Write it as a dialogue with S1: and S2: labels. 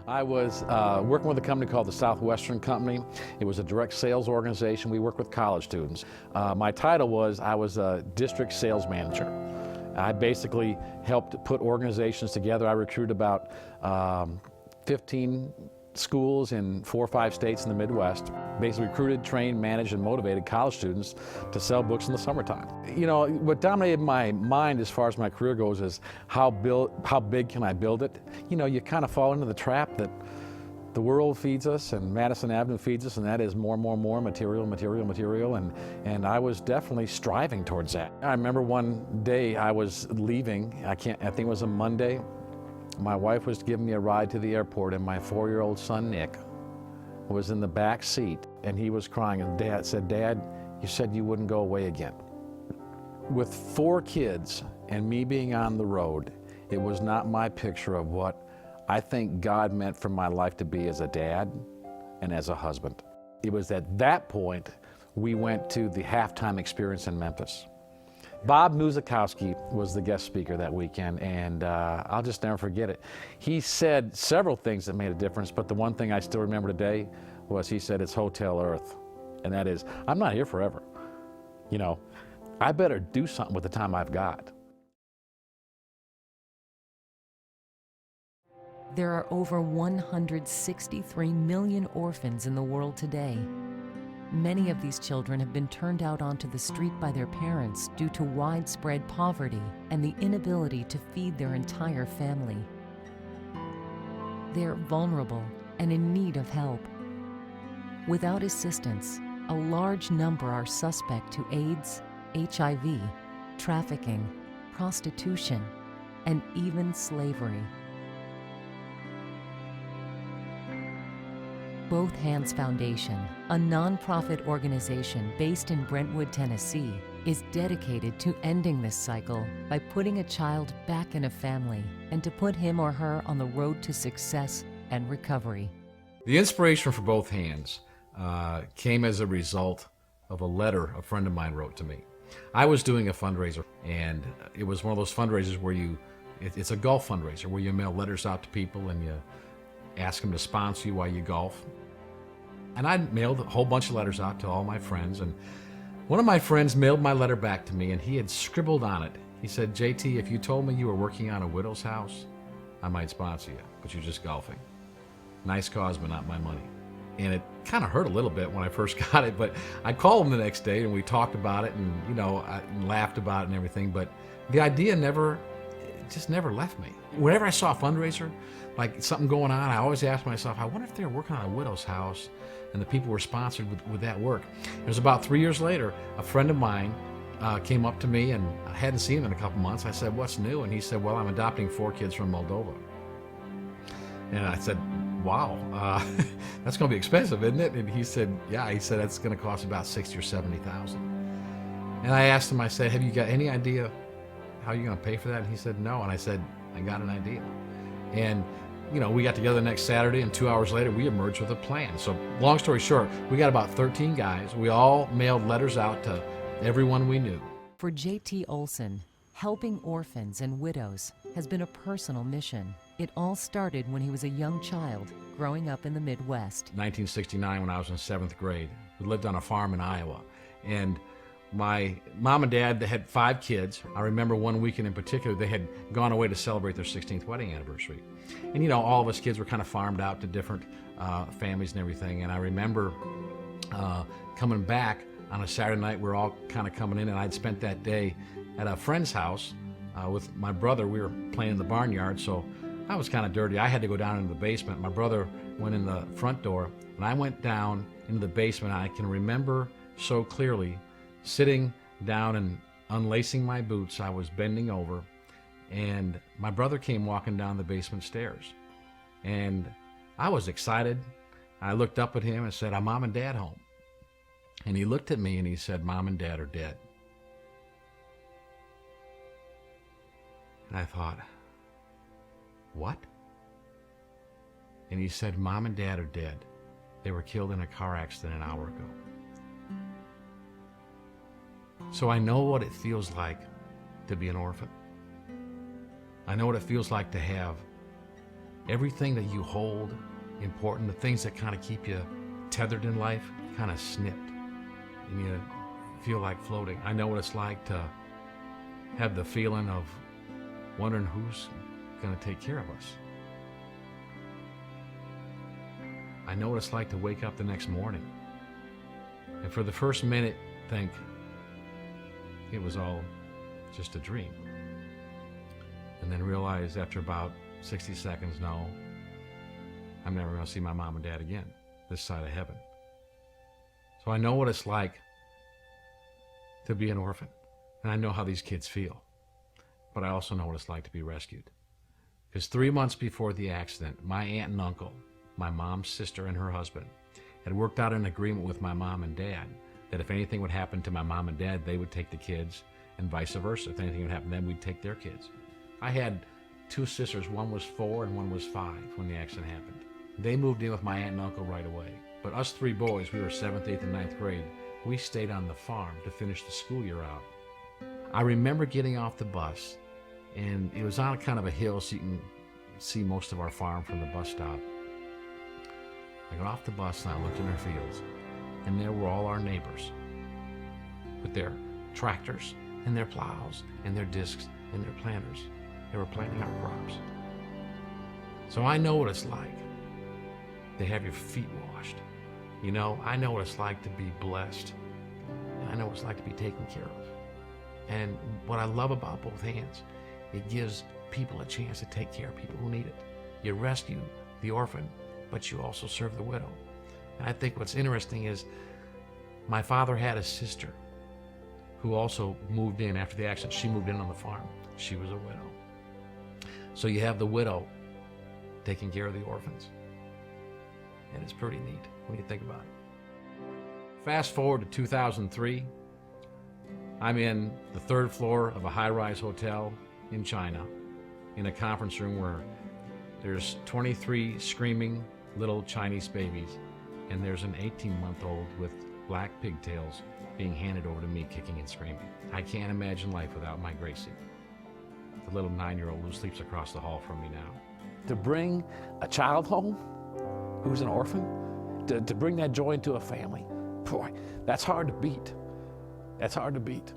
S1: I was working with a company called the Southwestern Company. It was a direct sales organization. We worked with college students. My title was, I was a district sales manager. I basically helped put organizations together. I recruited about 15 schools in 4 or 5 states in the Midwest. Basically recruited, trained, managed, and motivated college students to sell books in the summertime. You know, what dominated my mind as far as my career goes is how big can I build it? You know, you kind of fall into the trap that the world feeds us and Madison Avenue feeds us, and that is more material, and I was definitely striving towards that. I remember one day I was leaving, I think it was a Monday. My wife was giving me a ride to the airport, and my 4-year-old son, Nick, was in the back seat, and he was crying, and Dad said, "Dad, you said you wouldn't go away again." With 4 kids and me being on the road, it was not my picture of what I think God meant for my life to be as a dad and as a husband. It was at that point we went to the halftime experience in Memphis. Bob Muzikowski was the guest speaker that weekend, and I'll just never forget it. He said several things that made a difference, but the one thing I still remember today was he said, "It's Hotel Earth." And that is, I'm not here forever. You know, I better do something with the time I've got.
S2: There are over 163 million orphans in the world today. Many of these children have been turned out onto the street by their parents due to widespread poverty and the inability to feed their entire family. They're vulnerable and in need of help. Without assistance, a large number are suspect to AIDS, HIV, trafficking, prostitution, and even slavery. Both Hands Foundation, a nonprofit organization based in Brentwood, Tennessee, is dedicated to ending this cycle by putting a child back in a family and to put him or her on the road to success and recovery.
S1: The inspiration for Both Hands came as a result of a letter a friend of mine wrote to me. I was doing a fundraiser, and it was one of those fundraisers where it's a golf fundraiser where you mail letters out to people and you ask them to sponsor you while you golf. And I mailed a whole bunch of letters out to all my friends, and one of my friends mailed my letter back to me, and he had scribbled on it. He said, "JT, if you told me you were working on a widow's house, I might sponsor you, but you're just golfing. Nice cause, but not my money." And it kind of hurt a little bit when I first got it, but I called him the next day and we talked about it, and you know, I laughed about it and everything, but the idea just never left me. Whenever I saw a fundraiser, like something going on, I always asked myself, I wonder if they're working on a widow's house and the people were sponsored with that work. It was about 3 years later, a friend of mine came up to me, and I hadn't seen him in a couple months. I said, "What's new?" And he said, "Well, I'm adopting 4 kids from Moldova." And I said, "Wow, that's going to be expensive, isn't it?" And he said, "Yeah." He said, "That's going to cost about $60,000 or $70,000. And I asked him, I said, "Have you got any idea how you're going to pay for that?" And he said, "No." And I said, "I got an idea." And you know, we got together next Saturday, and 2 hours later, we emerged with a plan. So long story short, we got about 13 guys. We all mailed letters out to everyone we knew.
S2: For J.T. Olson, helping orphans and widows has been a personal mission. It all started when he was a young child growing up in the Midwest.
S1: 1969, when I was in 7th grade. We lived on a farm in Iowa. And my mom and dad, they had 5 kids. I remember one weekend in particular, they had gone away to celebrate their 16th wedding anniversary. And you know, all of us kids were kind of farmed out to different families and everything. And I remember coming back on a Saturday night, we were all kind of coming in, and I'd spent that day at a friend's house with my brother. We were playing in the barnyard, so I was kind of dirty. I had to go down into the basement. My brother went in the front door, and I went down into the basement. I can remember so clearly sitting down and unlacing my boots. I was bending over, and my brother came walking down the basement stairs. And I was excited. I looked up at him and said, "Are Mom and Dad home?" And he looked at me and he said, "Mom and Dad are dead." And I thought, "What?" And he said, "Mom and Dad are dead. They were killed in a car accident an hour ago." So I know what it feels like to be an orphan. I know what it feels like to have everything that you hold important, the things that kind of keep you tethered in life, kind of snipped, and you feel like floating. I know what it's like to have the feeling of wondering who's going to take care of us. I know what it's like to wake up the next morning and for the first minute think it was all just a dream, and then realize after about 60 seconds, no, I'm never going to see my mom and dad again this side of heaven. So I know what it's like to be an orphan, and I know how these kids feel, but I also know what it's like to be rescued. Because 3 months before the accident, my aunt and uncle, my mom's sister and her husband, had worked out an agreement with my mom and dad that if anything would happen to my mom and dad, they would take the kids, and vice versa. If anything would happen to them, we'd take their kids. I had 2 sisters. One was 4 and one was 5 when the accident happened. They moved in with my aunt and uncle right away. But us 3 boys, we were 7th, 8th, and 9th grade, we stayed on the farm to finish the school year out. I remember getting off the bus, and it was on kind of a hill so you can see most of our farm from the bus stop. I got off the bus and I looked in our fields, and there were all our neighbors with their tractors and their plows and their discs and their planters. They were planting our crops. So I know what it's like to have your feet washed. You know, I know what it's like to be blessed. And I know what it's like to be taken care of. And what I love about Both Hands, it gives people a chance to take care of people who need it. You rescue the orphan, but you also serve the widow. And I think what's interesting is my father had a sister who also moved in after the accident. She moved in on the farm. She was a widow. So you have the widow taking care of the orphans. And it's pretty neat when you think about it. Fast forward to 2003. I'm in the 3rd floor of a high-rise hotel in China in a conference room where there's 23 screaming little Chinese babies, and there's an 18-month-old with black pigtails being handed over to me, kicking and screaming. I can't imagine life without my Gracie, the little 9-year-old who sleeps across the hall from me now.
S3: To bring a child home who's an orphan, to bring that joy into a family, boy, that's hard to beat. That's hard to beat.